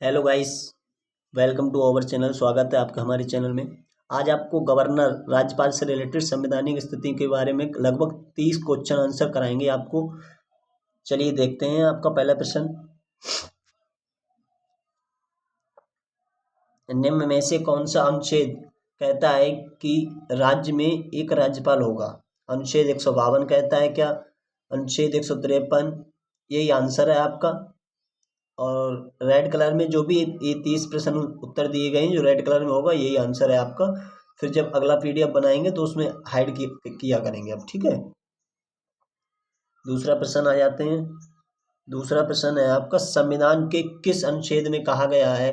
Hello guys, welcome to our channel. स्वागत है आपका हमारे चैनल में। आज आपको गवर्नर राज्यपाल से रिलेटेड संवैधानिक स्थिति के बारे में लगभग 30 क्वेश्चन आंसर कराएंगे आपको। चलिए देखते हैं। आपका पहला प्रश्न, निम्न में से कौन सा अनुच्छेद कहता है कि राज्य में एक राज्यपाल होगा? अनुच्छेद 152 कहता है क्या? अनुच्छेद 153? यही आंसर है आपका। और रेड कलर में जो भी ये 30 प्रश्न उत्तर दिए गए हैं, जो रेड कलर में होगा यही आंसर है आपका। फिर जब अगला पीडीएफ बनाएंगे तो उसमें हाइड किया करेंगे अब, ठीक है। दूसरा प्रश्न आ जाते हैं। दूसरा प्रश्न है आपका, संविधान के किस अनुच्छेद में कहा गया है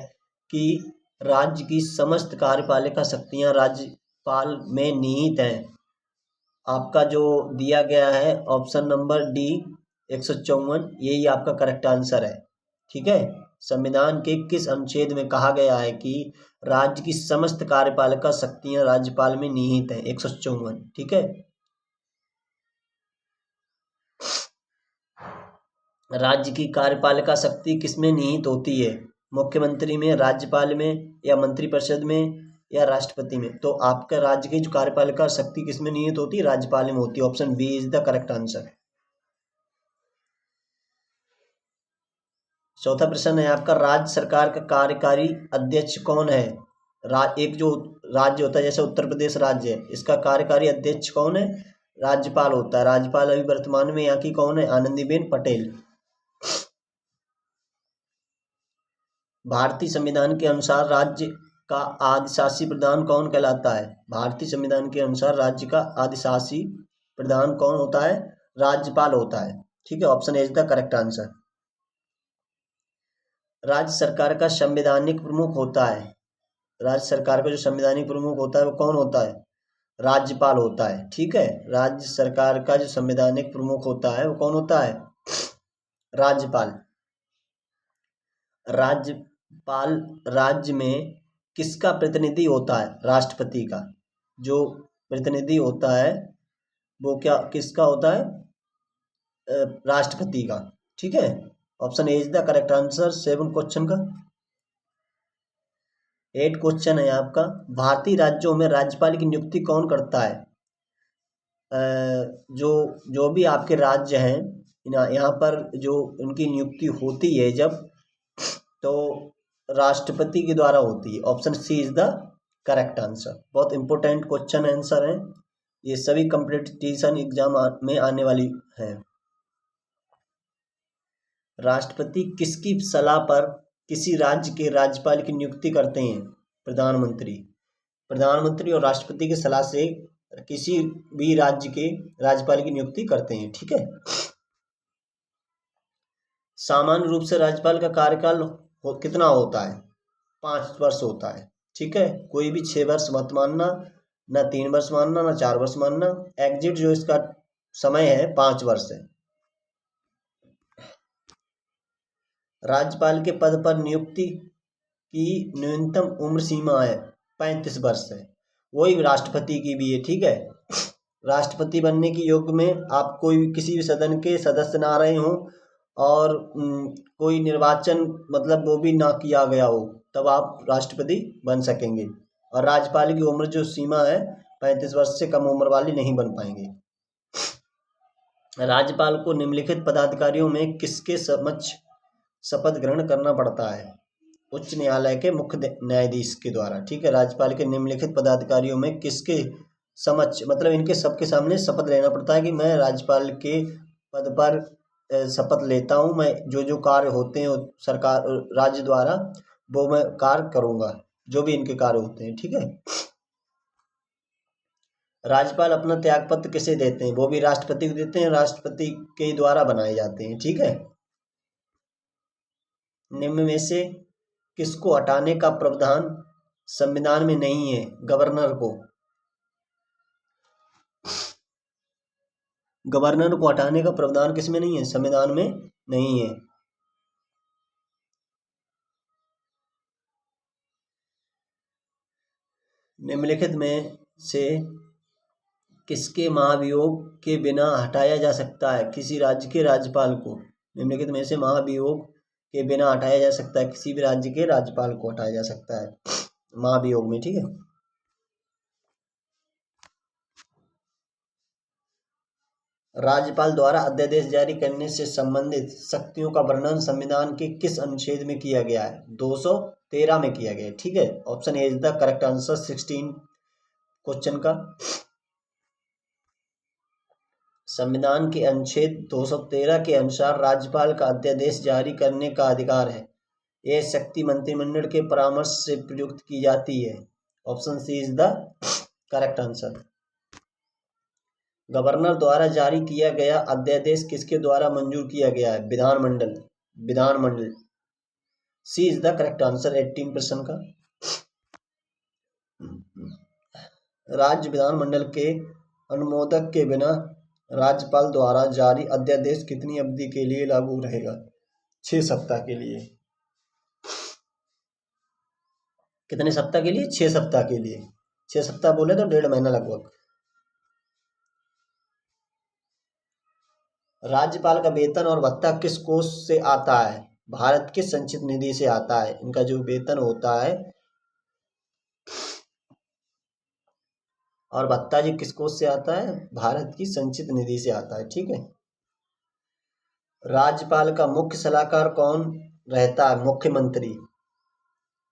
कि राज्य की समस्त कार्यपालिका शक्तियां राज्यपाल में निहित हैं? आपका जो दिया गया है ऑप्शन नंबर डी 154, यही आपका करेक्ट आंसर है, ठीक है। संविधान के किस अनुच्छेद में कहा गया है कि राज्य की समस्त कार्यपालिका शक्तियां राज्यपाल में निहित हैं? 154, ठीक है। राज्य की कार्यपालिका शक्ति किसमें निहित होती है? मुख्यमंत्री में, राज्यपाल में, या मंत्रिपरिषद में, या राष्ट्रपति में? तो आपका राज्य की जो कार्यपालिका शक्ति किसमें निहित होती है? राज्यपाल में होती है। Option B is the correct answer. चौथा प्रश्न है आपका, राज्य सरकार का कार्यकारी अध्यक्ष कौन है? एक जो राज्य होता है, जैसे उत्तर प्रदेश राज्य है, इसका कार्यकारी अध्यक्ष कौन है? राज्यपाल होता है। राज्यपाल अभी वर्तमान में यहाँ की कौन है? आनंदीबेन पटेल। भारतीय संविधान के अनुसार राज्य का आदिशासी प्रधान कौन कहलाता है? भारतीय संविधान के अनुसार राज्य का आदिशासी प्रधान कौन होता है? राज्यपाल होता है, ठीक है। Option A is the correct answer. राज्य सरकार का संवैधानिक प्रमुख होता है। राज्य सरकार का जो संवैधानिक प्रमुख होता है वो कौन होता है? राज्यपाल होता है, ठीक है। राज्य सरकार का जो संवैधानिक प्रमुख होता है वो कौन होता है? राज्यपाल। राज्यपाल राज्य में किसका प्रतिनिधि होता है? राष्ट्रपति का। जो प्रतिनिधि होता है वो क्या किसका होता है? राष्ट्रपति का, ठीक है। Option A is the correct answer 7 question का। 8 क्वेश्चन है आपका, भारतीय राज्यों में राज्यपाल की नियुक्ति कौन करता है? जो जो भी आपके राज्य हैं, यहाँ पर जो उनकी नियुक्ति होती है जब, तो राष्ट्रपति के द्वारा होती है। Option C is the correct answer. बहुत इंपॉर्टेंट क्वेश्चन आंसर है ये, सभी कंपटीशन एग्जाम में आने वाली है। राष्ट्रपति किसकी सलाह पर किसी राज्य के राज्यपाल की नियुक्ति करते हैं? प्रधानमंत्री। प्रधानमंत्री और राष्ट्रपति की सलाह से किसी भी राज्य के राज्यपाल की नियुक्ति करते हैं, ठीक है। सामान्य रूप से राज्यपाल का कार्यकाल कितना होता है? 5 वर्ष होता है, ठीक है। कोई भी 6 वर्ष मत मानना, ना 3 वर्ष मानना, ना 4 वर्ष मानना। एग्जिट जो इसका समय है 5 वर्ष है। राज्यपाल के पद पर नियुक्ति की न्यूनतम उम्र सीमा है 35 वर्ष है। वही राष्ट्रपति की भी है, ठीक है। राष्ट्रपति बनने की योग्य में आप कोई किसी भी सदन के सदस्य ना रहे हों और कोई निर्वाचन मतलब वो भी ना किया गया हो, तब आप राष्ट्रपति बन सकेंगे। और राज्यपाल की उम्र जो सीमा है 35 वर्ष से कम उम्र वाली नहीं बन पाएंगे। राज्यपाल को निम्नलिखित पदाधिकारियों में किसके समक्ष शपथ ग्रहण करना पड़ता है? उच्च न्यायालय के मुख्य न्यायाधीश के द्वारा, ठीक है। राज्यपाल के निम्नलिखित पदाधिकारियों में किसके समक्ष मतलब इनके सबके सामने शपथ लेना पड़ता है कि मैं राज्यपाल के पद पर शपथ लेता हूं, मैं जो जो कार्य होते हैं सरकार राज्य द्वारा वो मैं कार्य करूंगा, जो भी इनके कार्य होते हैं, ठीक है। राज्यपाल अपना त्यागपत्र किसे देते हैं? वो भी राष्ट्रपति को देते हैं, राष्ट्रपति के द्वारा बनाए जाते हैं, ठीक है। निम्न में से किसको हटाने का प्रावधान संविधान में नहीं है? गवर्नर को। गवर्नर को हटाने का प्रावधान किसमें नहीं है? संविधान में नहीं है। निम्नलिखित में से किसके महाभियोग के बिना हटाया जा सकता है किसी राज्य के राज्यपाल को? निम्नलिखित में से महाभियोग के बिना हटाया जा सकता है, किसी भी राज्य के राज्यपाल को हटाया जा सकता है महाभियोग में, ठीक है। राज्यपाल द्वारा अध्यादेश जारी करने से संबंधित शक्तियों का वर्णन संविधान के किस अनुच्छेद में किया गया है? 213 में किया गया है, ठीक है। Option A is the correct answer 16 question का। संविधान के अनुच्छेद 213 के अनुसार राज्यपाल का अध्यादेश जारी करने का अधिकार है। यह शक्ति मंत्रिमंडल के परामर्श से प्रयुक्त की जाती है। Option C is the correct answer. Governor द्वारा जारी किया गया अध्यादेश किसके द्वारा मंजूर किया गया है? विधानमंडल। सी इज द करेक्ट आंसर 18% का। राज्य विधानमंडल के अनुमोदक के बिना राज्यपाल द्वारा जारी अध्यादेश कितनी अवधि के लिए लागू रहेगा? 6 सप्ताह के लिए। कितने सप्ताह के लिए? 6 सप्ताह के लिए। 6 सप्ताह बोले तो 1.5 महीना लगभग। राज्यपाल का वेतन और भत्ता किस कोष से आता है? भारत के संचित निधि से आता है। इनका जो वेतन होता है और भत्ता जी किस कोष से आता है? भारत की संचित निधि से आता है, ठीक है। राज्यपाल का मुख्य सलाहकार कौन रहता है? मुख्यमंत्री।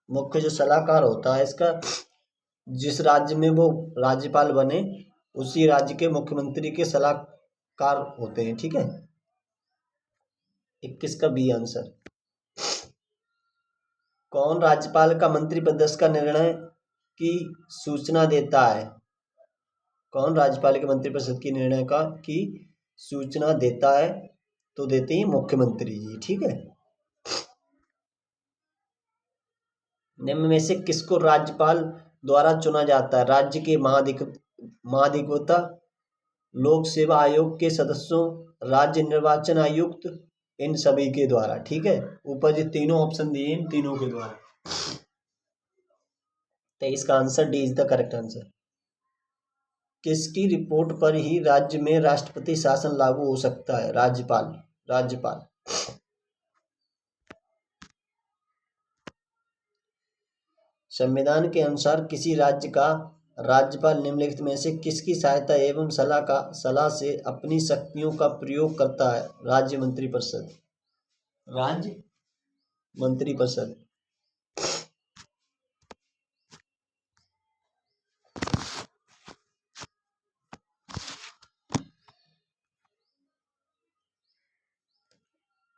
मुख्य जो सलाहकार होता है इसका, जिस राज्य में वो राज्यपाल बने उसी राज्य के मुख्यमंत्री के सलाहकार होते हैं, ठीक है। 21 का बी आंसर। कौन राज्यपाल का मंत्रिपरिषद का निर्णय की सूचना देता है? कौन राज्यपाल के मंत्रिपरिषद की निर्णय का की सूचना देता है? तो देते हैं मुख्यमंत्री जी, ठीक है। निम्न में से किसको राज्यपाल द्वारा चुना जाता है? राज्य के महाधिवक्ता, लोक सेवा आयोग के सदस्यों, राज्य निर्वाचन आयुक्त, इन सभी के द्वारा, ठीक है। ऊपर जो तीनों ऑप्शन दिए इन तीनों के द्वारा। तो इसका answer D is the correct answer. किसकी रिपोर्ट पर ही राज्य में राष्ट्रपति शासन लागू हो सकता है? राज्यपाल। संविधान के अनुसार किसी राज्य का राज्यपाल निम्नलिखित में से किसकी सहायता एवं सलाह से अपनी शक्तियों का प्रयोग करता है? राज्य मंत्रिपरिषद।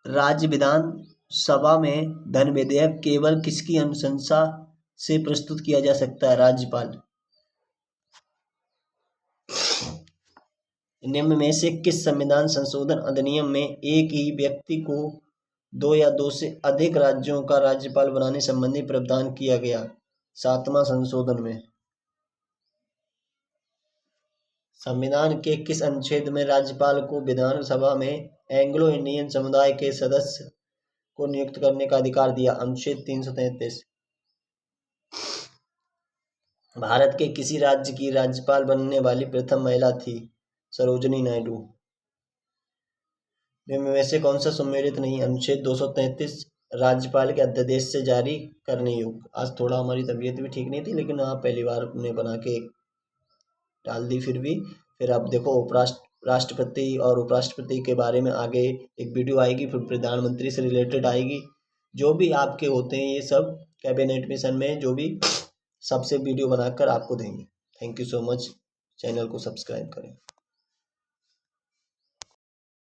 राज्य विधान सभा में धन विधेयक केवल किसकी अनुशंसा से प्रस्तुत किया जा सकता है? राज्यपाल। निम्न में से किस संविधान संशोधन अधिनियम में एक ही व्यक्ति को 2 या 2 से अधिक राज्यों का राज्यपाल बनाने संबंधी प्रावधान किया गया? 7वां संशोधन में। संविधान के किस अनुच्छेद में राज्यपाल को विधानसभा में एंग्लो इंडियन समुदाय के सदस्य को नियुक्त करने का अधिकार दिया? अनुच्छेद 333। भारत के किसी राज्य की राज्यपाल बनने वाली प्रथम महिला थी? सरोजिनी नायडू। निम्न में से कौन सा सम्मिलित नहीं? अनुच्छेद 233 राज्यपाल के अध्यादेश से जारी करने योग्य। आज थोड़ा हमारी तबीयत भी ठीक नहीं थी, लेकिन आप पहली बार ने बना के डाल दी। फिर आप देखो राष्ट्रपति और उपराष्ट्रपति के बारे में आगे एक वीडियो आएगी, फिर प्रधानमंत्री से रिलेटेड आएगी। जो भी आपके होते हैं ये सब कैबिनेट मिशन में जो भी सबसे वीडियो बनाकर आपको देंगे। Thank you so much. Channel को सब्सक्राइब करें।